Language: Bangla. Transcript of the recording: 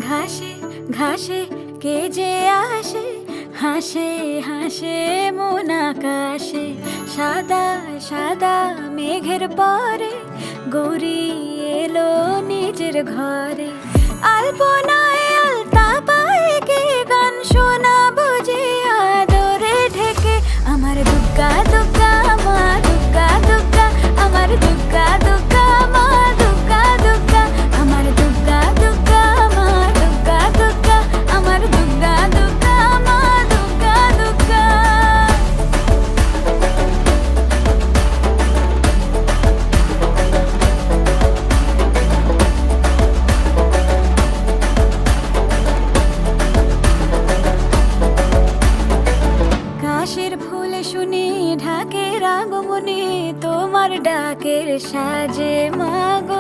ঘাসে ঘাসে কে যে আসে, হাসে হাসে মন আকাশে। সাদা সাদা মেঘের পরে গৌরী এলো নিজের ঘরে। আলপনায় আলতা পায়ে কে গান শোনাবো যে আদরে ঢেকে। আমার দুগ্গা দুগ্গা মা দুগ্গা দুগ্গা, আমার দুগ্গা দুগ্গা মা দুগ্গা দুগ্গা, আমার দুগ্গা দুগ্গা মা দুগ্গা দুগ্গা, আমার দুগ্গা দুগ্গা মা দুগ্গা দুগ্গা। কাশের ফুল শুনি ঢাকের আগমনে, তোমার ডাকের সাজে মাগো